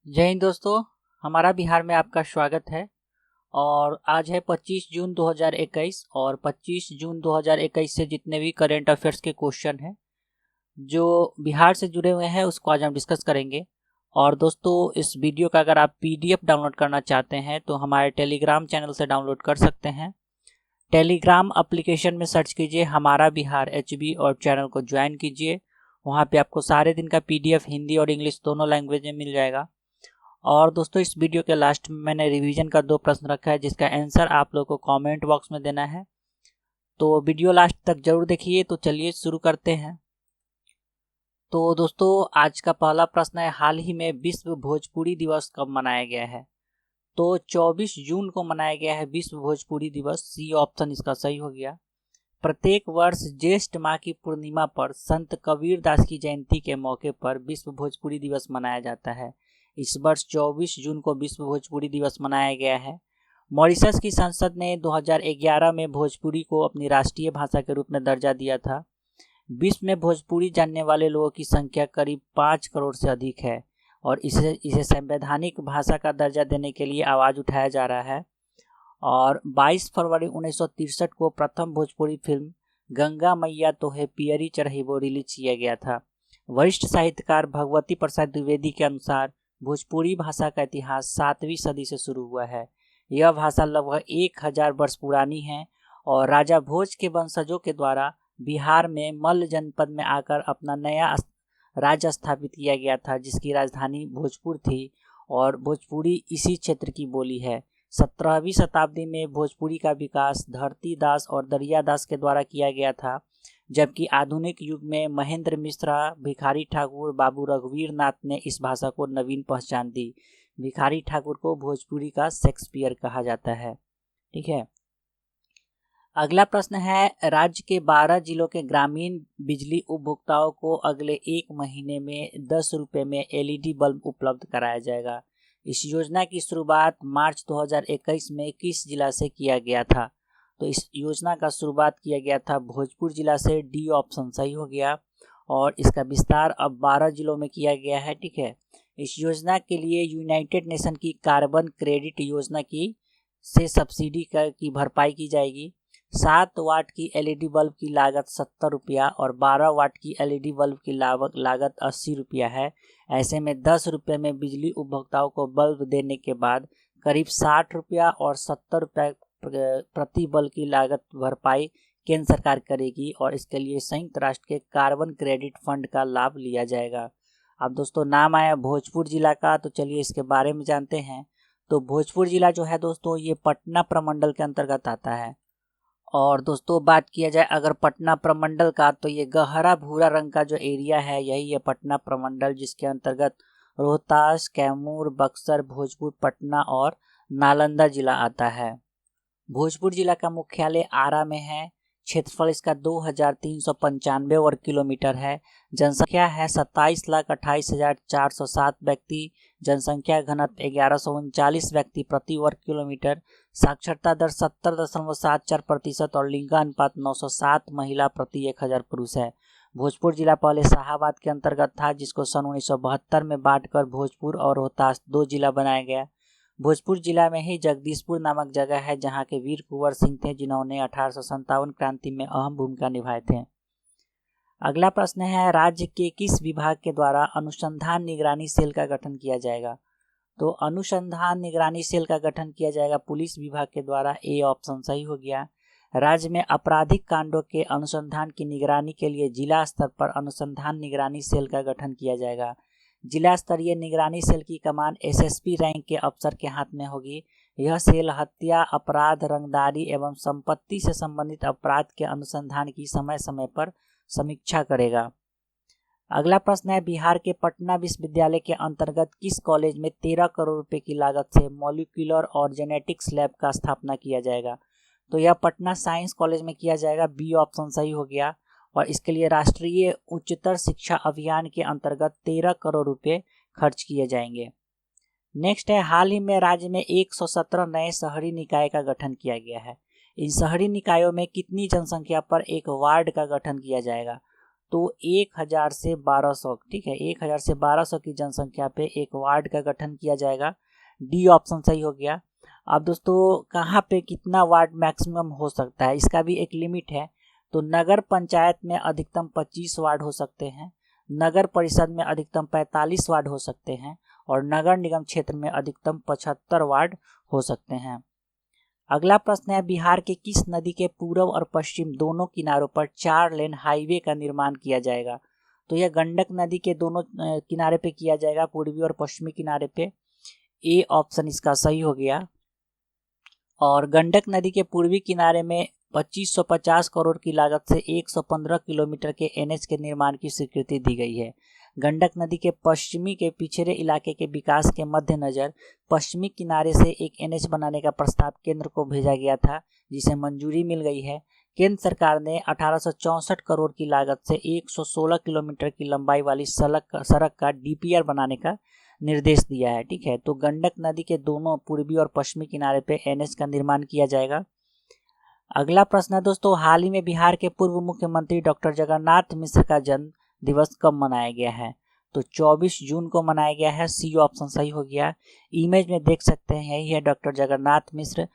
जय हिंद दोस्तों। हमारा बिहार में आपका स्वागत है। और आज है 25 जून 2021 और 25 जून 2021 से जितने भी करेंट अफेयर्स के क्वेश्चन हैं जो बिहार से जुड़े हुए हैं उसको आज हम डिस्कस करेंगे। और दोस्तों, इस वीडियो का अगर आप पीडीएफ डाउनलोड करना चाहते हैं तो हमारे टेलीग्राम चैनल से डाउनलोड कर सकते हैं। टेलीग्राम एप्लीकेशन में सर्च कीजिए हमारा बिहार एचबी और चैनल को ज्वाइन कीजिए। वहाँ पे आपको सारे दिन का पीडीएफ हिंदी और इंग्लिश दोनों लैंग्वेज में मिल जाएगा। और दोस्तों, इस वीडियो के लास्ट में मैंने रिवीजन का 2 प्रश्न रखा है जिसका आंसर आप लोगों को कमेंट बॉक्स में देना है, तो वीडियो लास्ट तक जरूर देखिए। तो चलिए शुरू करते हैं। तो दोस्तों, आज का पहला प्रश्न है, हाल ही में विश्व भोजपुरी दिवस कब मनाया गया है? तो 24 जून को मनाया गया है विश्व भोजपुरी दिवस। सी ऑप्शन इसका सही हो गया। प्रत्येक वर्ष ज्येष्ठ माह की पूर्णिमा पर संत कबीर दास की जयंती के मौके पर विश्व भोजपुरी दिवस मनाया जाता है। इस वर्ष 24 जून को विश्व भोजपुरी दिवस मनाया गया है। मॉरिशस की संसद ने 2011 में भोजपुरी को अपनी राष्ट्रीय भाषा के रूप में दर्जा दिया था। विश्व में भोजपुरी जानने वाले लोगों की संख्या करीब 5 करोड़ से अधिक है और इसे संवैधानिक भाषा का दर्जा देने के लिए आवाज़ उठाया जा रहा है। और 22 फरवरी 1963 को प्रथम भोजपुरी फिल्म गंगा मैया तोहे पियरी चढ़ई वो रिलीज किया गया था। वरिष्ठ साहित्यकार भगवती प्रसाद द्विवेदी के अनुसार भोजपुरी भाषा का इतिहास 7वीं सदी से शुरू हुआ है। यह भाषा लगभग 1000 वर्ष पुरानी है और राजा भोज के वंशजों के द्वारा बिहार में मल्ल जनपद में आकर अपना नया राज्य स्थापित किया गया था, जिसकी राजधानी भोजपुर थी और भोजपुरी इसी क्षेत्र की बोली है। 17वीं शताब्दी में भोजपुरी का विकास धरती दास और दरिया दास के द्वारा किया गया था, जबकि आधुनिक युग में महेंद्र मिश्रा, भिखारी ठाकुर, बाबू रघुवीर नाथ ने इस भाषा को नवीन पहचान दी। भिखारी ठाकुर को भोजपुरी का शेक्सपियर कहा जाता है। ठीक है। अगला प्रश्न है, राज्य के 12 जिलों के ग्रामीण बिजली उपभोक्ताओं को अगले 1 महीने में 10 रुपये में एलईडी बल्ब उपलब्ध कराया जाएगा। इस योजना की शुरुआत मार्च 2021 में किस जिला से किया गया था? तो इस योजना का शुरुआत किया गया था भोजपुर जिला से। डी ऑप्शन सही हो गया। और इसका विस्तार अब 12 जिलों में किया गया है। ठीक है। इस योजना के लिए यूनाइटेड नेशन की कार्बन क्रेडिट योजना की से सब्सिडी की भरपाई की जाएगी। 7 वाट की एलईडी बल्ब की लागत 70 रुपया और 12 वाट की एलईडी बल्ब की लागत 80 रुपया है। ऐसे में 10 रुपये में बिजली उपभोक्ताओं को बल्ब देने के बाद करीब 60 रुपया और 70 रुपये प्रति बल्ब की लागत भरपाई केंद्र सरकार करेगी और इसके लिए संयुक्त राष्ट्र के कार्बन क्रेडिट फंड का लाभ लिया जाएगा। अब दोस्तों, नाम आया भोजपुर जिला का, तो चलिए इसके बारे में जानते हैं। तो भोजपुर जिला जो है दोस्तों, ये पटना प्रमंडल के अंतर्गत आता है। और दोस्तों, बात किया जाए अगर पटना प्रमंडल का, तो ये गहरा भूरा रंग का जो एरिया है यही है पटना प्रमंडल, जिसके अंतर्गत रोहतास, कैमूर, बक्सर, भोजपुर, पटना और नालंदा जिला आता है। भोजपुर जिला का मुख्यालय आरा में है। क्षेत्रफल इसका 2395 वर्ग किलोमीटर है। जनसंख्या है 27,28,407 व्यक्ति। जनसंख्या घनत्व 1139 व्यक्ति प्रति वर्ग किलोमीटर। साक्षरता दर 70.74% और लिंगानुपात 907 महिला प्रति 1000 पुरुष है। भोजपुर जिला पहले शाहाबाद के अंतर्गत था, जिसको सन 1972 में बांटकर भोजपुर और रोहतास 2 जिला बनाया गया। भोजपुर जिला में ही जगदीशपुर नामक जगह है, जहां के वीर कुंवर सिंह थे, जिन्होंने 1857 क्रांति में अहम भूमिका निभाए थे। अगला प्रश्न है, राज्य के किस विभाग के द्वारा अनुसंधान निगरानी सेल का गठन किया जाएगा? तो अनुसंधान निगरानी सेल का गठन किया जाएगा पुलिस विभाग के द्वारा। ए ऑप्शन सही हो गया। राज्य में आपराधिक कांडों के अनुसंधान की निगरानी के लिए जिला स्तर पर अनुसंधान निगरानी सेल का गठन किया जाएगा। जिला स्तरीय निगरानी सेल की कमान एसएसपी रैंक के अफसर के हाथ में होगी। यह सेल हत्या, अपराध, रंगदारी एवं संपत्ति से संबंधित अपराध के अनुसंधान की समय समय पर समीक्षा करेगा। अगला प्रश्न है, बिहार के पटना विश्वविद्यालय के अंतर्गत किस कॉलेज में 13 करोड़ रुपए की लागत से मॉलिक्यूलर और जेनेटिक्स लैब का स्थापना किया जाएगा? तो यह पटना साइंस कॉलेज में किया जाएगा। बी ऑप्शन सही हो गया। और इसके लिए राष्ट्रीय उच्चतर शिक्षा अभियान के अंतर्गत 13 करोड़ रुपए खर्च किए जाएंगे। नेक्स्ट है, हाल ही में राज्य में 117 नए शहरी निकाय का गठन किया गया है। इन शहरी निकायों में कितनी जनसंख्या पर एक वार्ड का गठन किया जाएगा? तो 1000 से 1200, ठीक है, 1000 से 1200 की जनसंख्या पे एक वार्ड का गठन किया जाएगा। डी ऑप्शन सही हो गया। अब दोस्तों कहाँ पे कितना वार्ड मैक्सिमम हो सकता है, इसका भी एक लिमिट है। तो नगर पंचायत में अधिकतम 25 वार्ड हो सकते हैं, नगर परिषद में अधिकतम 45 वार्ड हो सकते हैं और नगर निगम क्षेत्र में अधिकतम 75 वार्ड हो सकते हैं। अगला प्रश्न है, बिहार के किस नदी के पूर्व और पश्चिम दोनों किनारों पर 4 लेन हाईवे का निर्माण किया जाएगा? तो यह गंडक नदी के दोनों किनारे पे किया जाएगा, पूर्वी और पश्चिमी किनारे पे। ए ऑप्शन इसका सही हो गया। और गंडक नदी के पूर्वी किनारे में 2550 करोड़ की लागत से 115 किलोमीटर के एनएच के निर्माण की स्वीकृति दी गई है। गंडक नदी के पश्चिमी के पिछड़े इलाके के विकास के मद्देनजर पश्चिमी किनारे से एक एनएच बनाने का प्रस्ताव केंद्र को भेजा गया था, जिसे मंजूरी मिल गई है। केंद्र सरकार ने 1864 करोड़ की लागत से 116 किलोमीटर की लंबाई वाली सड़क का डीपीआर बनाने का निर्देश दिया है, ठीक है। तो गंडक नदी के दोनों पूर्वी और पश्चिमी किनारे पे एनएच का निर्माण किया जाएगा। अगला प्रश्न है दोस्तों, हाल ही में बिहार के पूर्व मुख्यमंत्री डॉक्टर जगन्नाथ मिश्र का जन्म दिवस कब मनाया गया है? तो 24 जून को मनाया गया है। सी ऑप्शन सही हो गया। इमेज में देख सकते हैं, यही है डॉक्टर जगन्नाथ मिश्र,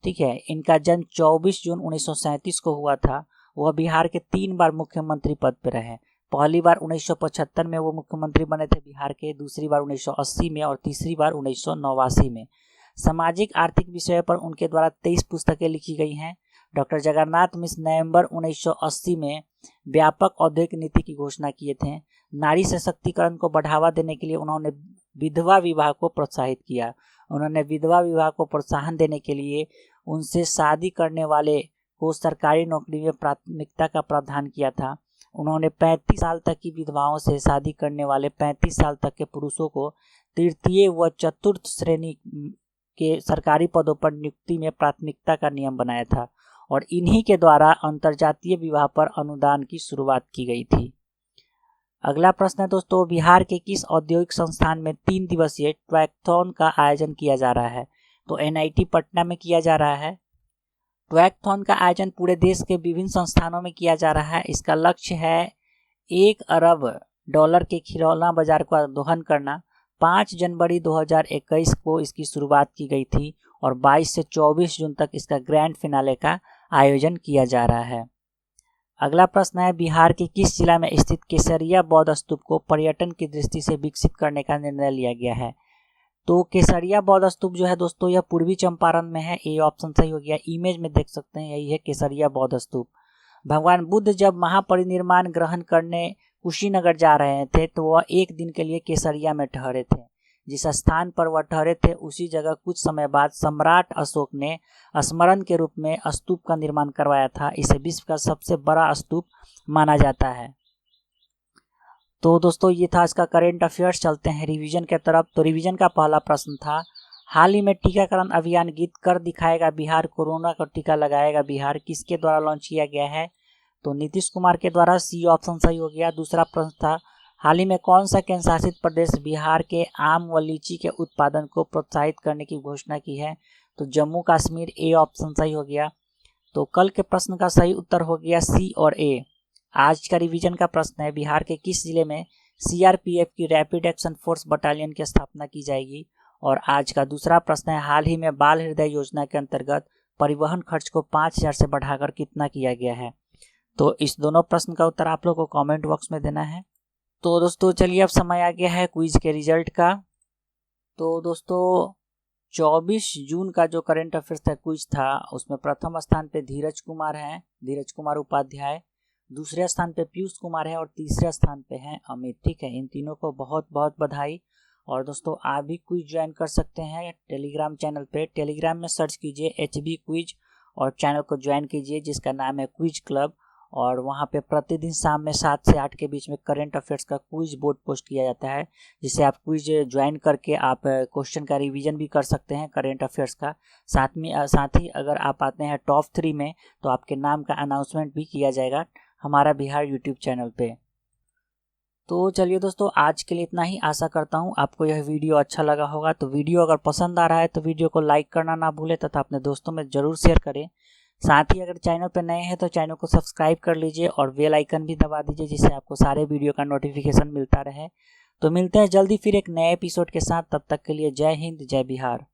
ठीक है। इनका जन्म 24 जून 1937 को हुआ था। वह बिहार के 3 बार मुख्यमंत्री पद पर रहे। पहली बार 1975 में वो मुख्यमंत्री बने थे बिहार के, दूसरी बार 1980 में और तीसरी बार 1989 में। सामाजिक आर्थिक विषय पर उनके द्वारा 23 पुस्तकें लिखी गई हैं। डॉक्टर जगन्नाथ मिश्र नवंबर 1980 में व्यापक औद्योगिक नीति की घोषणा किए थे। नारी सशक्तिकरण को बढ़ावा देने के लिए उन्होंने विधवा विवाह को प्रोत्साहित किया। उन्होंने विधवा विवाह को प्रोत्साहन देने के लिए उनसे शादी करने वाले को सरकारी नौकरी में प्राथमिकता का प्रावधान किया था। उन्होंने 35 साल तक की विधवाओं से शादी करने वाले 35 साल तक के पुरुषों को तृतीय व चतुर्थ श्रेणी के सरकारी पदों पर नियुक्ति में प्राथमिकता का नियम बनाया था और इन्हीं के द्वारा अंतर्जातीय विवाह पर अनुदान की शुरुआत की गई थी। अगला प्रश्न है दोस्तों, बिहार के किस औद्योगिक संस्थान में 3 दिवसीय ट्वैकथॉन का आयोजन किया जा रहा है? तो एनआईटी पटना में किया जा रहा है। ट्वैकथॉन का आयोजन पूरे देश के विभिन्न संस्थानों में किया जा रहा है। इसका लक्ष्य है $1 अरब के खिलौना बाजार का दोहन करना। 5 जनवरी 2021 को इसकी शुरुआत की गई थी और 22 से 24 जून तक इसका ग्रैंड फिनाले का आयोजन किया जा रहा है। अगला प्रश्न है, बिहार के किस जिला में स्थित केसरिया बौद्ध स्तूप को पर्यटन की दृष्टि से विकसित करने का निर्णय लिया गया है? तो केसरिया बौद्ध स्तूप जो है दोस्तों, यह पूर्वी चंपारण में है। ए ऑप्शन सही हो गया। इमेज में देख सकते हैं, यही है केसरिया बौद्ध स्तूप। भगवान बुद्ध जब महापरिनिर्वाण ग्रहण करने कुशीनगर जा रहे थे तो वह 1 दिन के लिए केसरिया में ठहरे थे। जिस स्थान पर वह ठहरे थे उसी जगह कुछ समय बाद सम्राट अशोक ने स्मरण के रूप में स्तूप का निर्माण करवाया था। इसे विश्व का सबसे बड़ा स्तूप माना जाता है। तो दोस्तों ये था इसका करेंट अफेयर्स। चलते हैं रिवीजन के तरफ। तो रिवीजन का पहला प्रश्न था, हाल ही में टीकाकरण अभियान गीत कर दिखाएगा बिहार, कोरोना का टीका लगाएगा बिहार, किसके द्वारा लॉन्च किया गया है? तो नीतीश कुमार के द्वारा। सी ऑप्शन सही हो गया। दूसरा प्रश्न था, हाल ही में कौन सा केंद्र शासित प्रदेश बिहार के आम व लीची के उत्पादन को प्रोत्साहित करने की घोषणा की है? तो जम्मू कश्मीर। ए ऑप्शन सही हो गया। तो कल के प्रश्न का सही उत्तर हो गया सी और ए। आज का रिवीजन का प्रश्न है, बिहार के किस जिले में सीआरपीएफ की रैपिड एक्शन फोर्स बटालियन की स्थापना की जाएगी? और आज का दूसरा प्रश्न है, हाल ही में बाल हृदय योजना के अंतर्गत परिवहन खर्च को 5000 से बढ़ाकर कितना किया गया है? तो इस दोनों प्रश्न का उत्तर आप लोग को कमेंट बॉक्स में देना है। तो दोस्तों चलिए अब समय आ गया है क्विज के रिजल्ट का। तो दोस्तों 24 जून का जो करंट अफेयर्स का क्विज था उसमें प्रथम स्थान पे धीरज कुमार हैं, धीरज कुमार उपाध्याय। दूसरे स्थान पे पीयूष कुमार है और तीसरे स्थान पे हैं अमित, ठीक है। इन तीनों को बहुत बहुत बधाई। और दोस्तों आप भी क्विज ज्वाइन कर सकते हैं टेलीग्राम चैनल पे। टेलीग्राम में सर्च कीजिए HB क्विज और चैनल को ज्वाइन कीजिए जिसका नाम है क्विज क्लब। और वहाँ पे प्रतिदिन शाम में 7 से 8 के बीच में करंट अफेयर्स का क्विज बोर्ड पोस्ट किया जाता है, जिससे आप क्विज ज्वाइन करके आप क्वेश्चन का रिवीजन भी कर सकते हैं करंट अफेयर्स का। साथ ही अगर आप आते हैं टॉप 3 में तो आपके नाम का अनाउंसमेंट भी किया जाएगा हमारा बिहार यूट्यूब चैनल पे। तो चलिए दोस्तों आज के लिए इतना ही। आशा करता हूँ आपको यह वीडियो अच्छा लगा होगा। तो वीडियो अगर पसंद आ रहा है तो वीडियो को लाइक करना ना भूलें तथा अपने दोस्तों में ज़रूर शेयर करें। साथ ही अगर चैनल पर नए हैं तो चैनल को सब्सक्राइब कर लीजिए और बेल आइकन भी दबा दीजिए, जिससे आपको सारे वीडियो का नोटिफिकेशन मिलता रहे। तो मिलते हैं जल्दी फिर एक नए एपिसोड के साथ, तब तक के लिए जय हिंद जय बिहार।